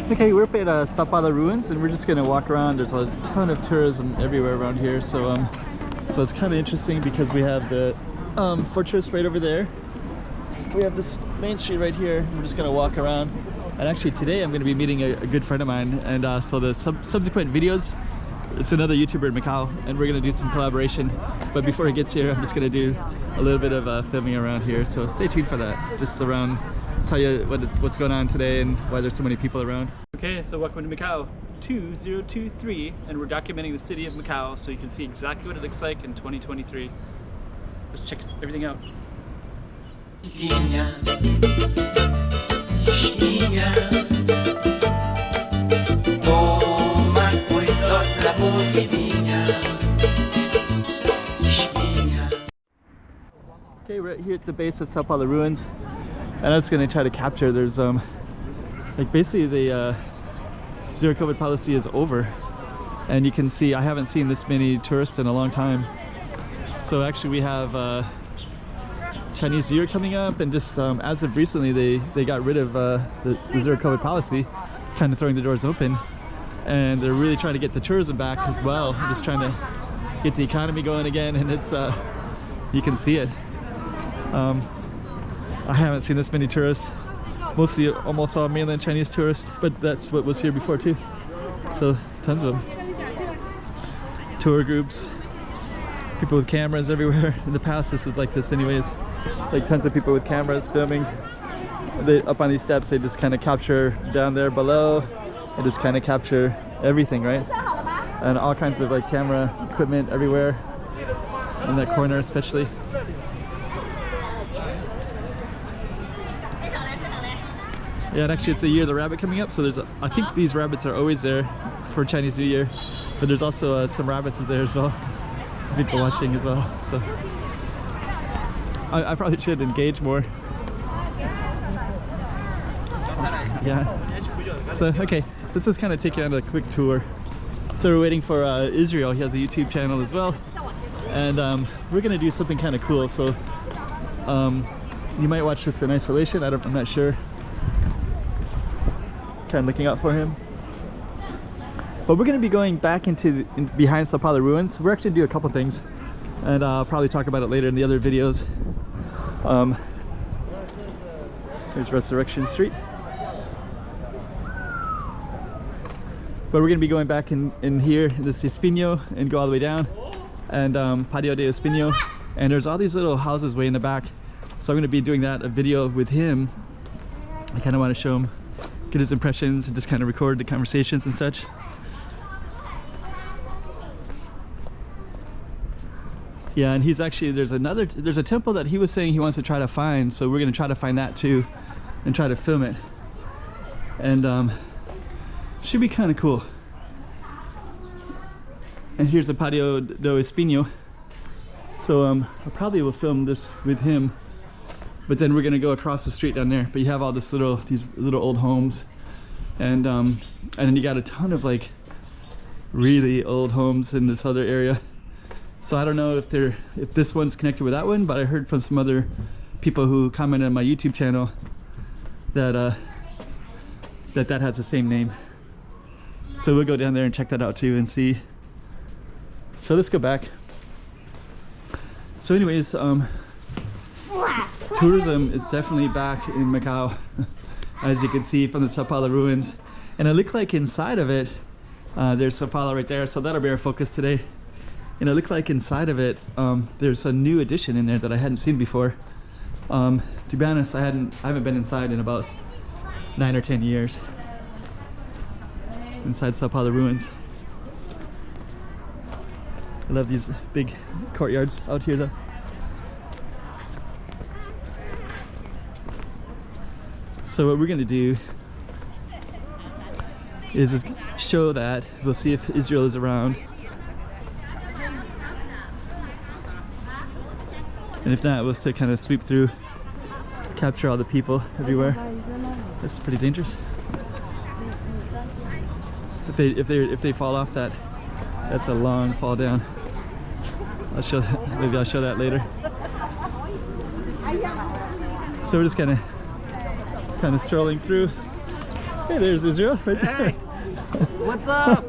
Okay, we're up at Sao Paulo Ruins, and we're just gonna walk around. There's a ton of tourism everywhere around here, so it's kind of interesting because we have the fortress right over there. We have this main street right here. We're just gonna walk around, and actually today I'm gonna be meeting a good friend of mine, and so the subsequent videos, it's another YouTuber in Macau, and we're gonna do some collaboration. But before he gets here, I'm just gonna do a little bit of filming around here, so stay tuned for that. Just around, tell you what's going on today and why there's so many people around. Okay, so welcome to Macau 2023, and we're documenting the city of Macau so you can see exactly what it looks like in 2023. Let's check everything out. Okay, we're right here at the base of Sao Paulo Ruins, and I was going to try to capture. There's like basically the zero COVID policy is over, and you can see I haven't seen this many tourists in a long time. So actually we have Chinese New Year coming up, and just as of recently they got rid of the zero COVID policy, kind of throwing the doors open, and they're really trying to get the tourism back as well. They're just trying to get the economy going again, and it's you can see it. I haven't seen this many tourists. Mostly almost all mainland Chinese tourists, but that's what was here before too. So tons of them. Tour groups, people with cameras everywhere. In the past this was like this anyways. Like tons of people with cameras filming. They up on these steps, they just kind of capture down there below and just kind of capture everything, right? And all kinds of like camera equipment everywhere in that corner especially. Yeah, and actually it's the Year of the Rabbit coming up, so there's I think these rabbits are always there for Chinese New Year, but there's also some rabbits there as well. There's people watching as well, so I probably should engage more. Yeah. So okay, let's just kind of take you on a quick tour. So we're waiting for Israel. He has a YouTube channel as well, and we're gonna do something kind of cool. So you might watch this in isolation. I'm not sure. Kind of looking out for him, but we're going to be going back into behind Sao Paulo Ruins. We're actually going to do a couple things, and I'll probably talk about it later in the other videos. Here's Resurrection Street, but we're going to be going back in here, this Espino, and go all the way down, and Patio de Espino, and there's all these little houses way in the back. So I'm going to be doing a video with him. I kind of want to show him, get his impressions, and just kind of record the conversations and such. Yeah, and he's actually, there's a temple that he was saying he wants to try to find, so we're going to try to find that too and try to film it, and should be kind of cool. And here's the Patio do Espino, so I probably will film this with him. But then we're gonna go across the street down there. But you have all these little old homes, and then you got a ton of like really old homes in this other area. So I don't know if this one's connected with that one, but I heard from some other people who commented on my YouTube channel that that has the same name. So we'll go down there and check that out too and see. So let's go back. So anyways, tourism is definitely back in Macau, as you can see from the Sao Paulo Ruins. And it looked like inside of it, there's Sao Paulo right there, so that'll be our focus today. And it looked like inside of it, there's a new addition in there that I hadn't seen before. To be honest, I haven't been inside in about 9 or 10 years. Inside Sao Paulo Ruins. I love these big courtyards out here though. So what we're going to do is show that. We'll see if Israel is around. And if not, we'll still kind of sweep through, capture all the people everywhere. That's pretty dangerous. If they fall off that's a long fall down. Maybe I'll show that later. So we're just kind of strolling through. Hey, there's Israel right there. Hey, what's up?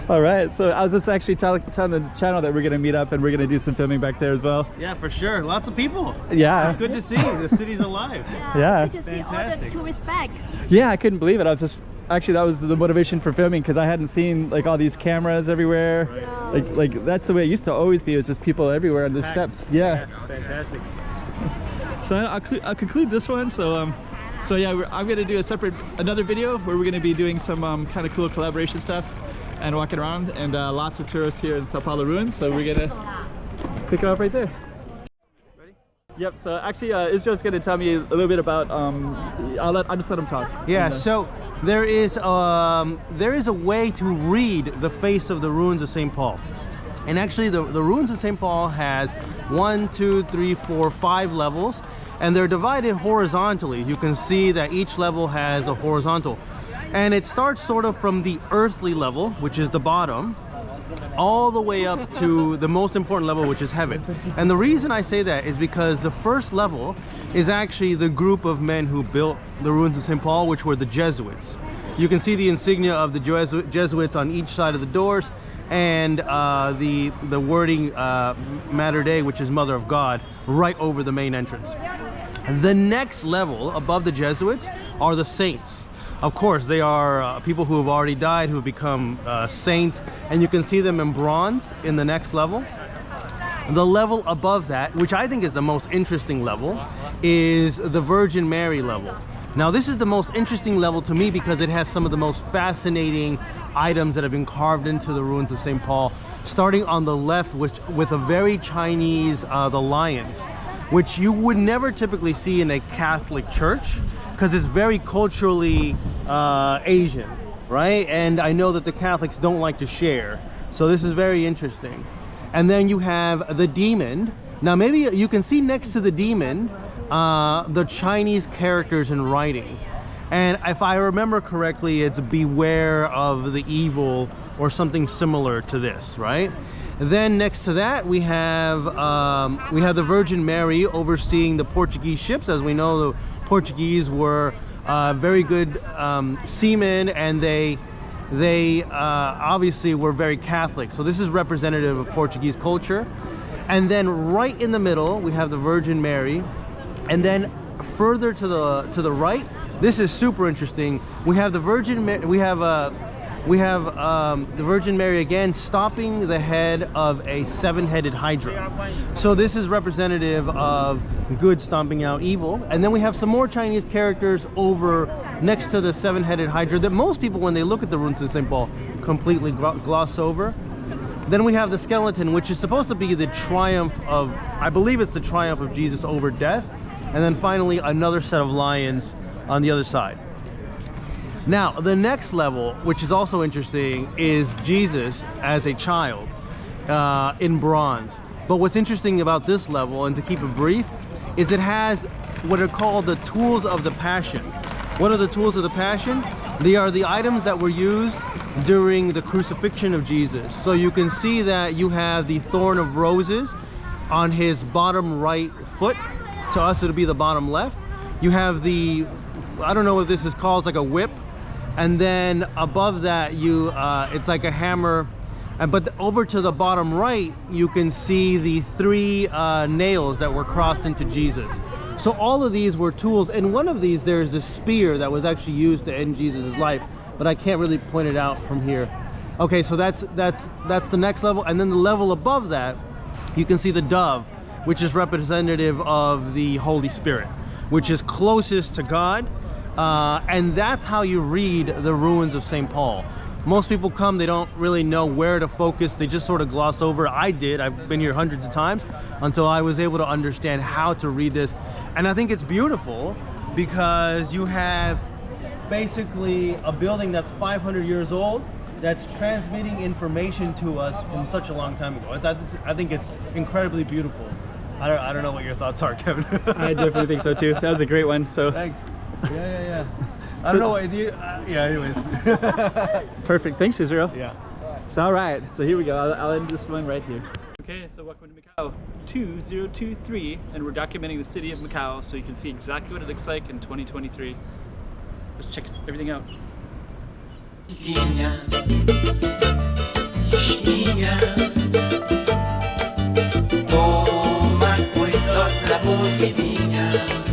All right, so I was just actually telling the channel that we're gonna meet up and we're gonna do some filming back there as well. Yeah, for sure. Lots of people. Yeah. It's good to see. The city's alive. Yeah. Good to see all the tourists back. Yeah, I couldn't believe it. I was just actually that was the motivation for filming because I hadn't seen like all these cameras everywhere. Right. Like that's the way it used to always be. It was just people everywhere on the steps. Yeah. Fantastic. So I'll conclude this one. So yeah, I'm gonna do another video where we're gonna be doing some kind of cool collaboration stuff and walking around, and lots of tourists here in Sao Paulo Ruins. So we're gonna pick it up right there. Ready? Yep. So actually, Israel's gonna tell me a little bit about. I'll just let him talk. Yeah. So there is a way to read the face of the ruins of St. Paul. And actually the ruins of St. Paul has 1, 2, 3, 4, 5 levels, and they're divided horizontally. You can see that each level has a horizontal. And it starts sort of from the earthly level, which is the bottom, all the way up to the most important level, which is heaven. And the reason I say that is because the first level is actually the group of men who built the ruins of St. Paul, which were the Jesuits. You can see the insignia of the Jesuits on each side of the doors, and the wording Mater Dei, which is Mother of God, right over the main entrance. The next level above the Jesuits are the saints. Of course, they are people who have already died, who have become saints, and you can see them in bronze in the next level. The level above that, which I think is the most interesting level, is the Virgin Mary level. Now this is the most interesting level to me because it has some of the most fascinating items that have been carved into the ruins of St. Paul, starting on the left with a very Chinese, the lions, which you would never typically see in a Catholic church because it's very culturally Asian, right? And I know that the Catholics don't like to share, so this is very interesting. And then you have the demon. Now maybe you can see next to the demon the Chinese characters in writing, and if I remember correctly, it's beware of the evil or something similar to this, right? Then next to that we have the Virgin Mary overseeing the Portuguese ships. As we know, the Portuguese were very good seamen, and they obviously were very Catholic, so this is representative of Portuguese culture. And then right in the middle we have the Virgin Mary. And then further to the right, this is super interesting. We have the Virgin Mary. We have the Virgin Mary again stopping the head of a 7-headed Hydra. So this is representative of good stomping out evil. And then we have some more Chinese characters over next to the 7-headed Hydra that most people, when they look at the ruins of St. Paul, completely gloss over. Then we have the skeleton, which is supposed to be the triumph of, I believe it's the triumph of Jesus over death. And then finally another set of lions on the other side. Now the next level, which is also interesting, is Jesus as a child in bronze. But what's interesting about this level, and to keep it brief, is it has what are called the tools of the Passion. What are the tools of the Passion? They are the items that were used during the crucifixion of Jesus. So you can see that you have the thorn of roses on his bottom right foot. To us it'll be the bottom left. You have the, I don't know what this is called, it's like a whip, and then above that it's like a hammer. But over to the bottom right you can see the 3 nails that were crossed into Jesus. So all of these were tools. In one of these there's a spear that was actually used to end Jesus' life, but I can't really point it out from here. Okay, so that's the next level. And then the level above that, you can see the dove, which is representative of the Holy Spirit, which is closest to God. And that's how you read the ruins of St. Paul. Most people come, they don't really know where to focus. They just sort of gloss over. I did. I've been here hundreds of times until I was able to understand how to read this. And I think it's beautiful because you have basically a building that's 500 years old that's transmitting information to us from such a long time ago. I think it's incredibly beautiful. I don't know what your thoughts are, Kevin. I definitely think so too. That was a great one. So thanks. Yeah. I don't know what you. Yeah. Anyways. Perfect. Thanks, Israel. Yeah. So all right. So here we go. I'll end this one right here. Okay, so welcome to Macau 2023, and we're documenting the city of Macau so you can see exactly what it looks like in 2023. Let's check everything out. Chiquinha, chiquinha, toma cuidado da boquinha.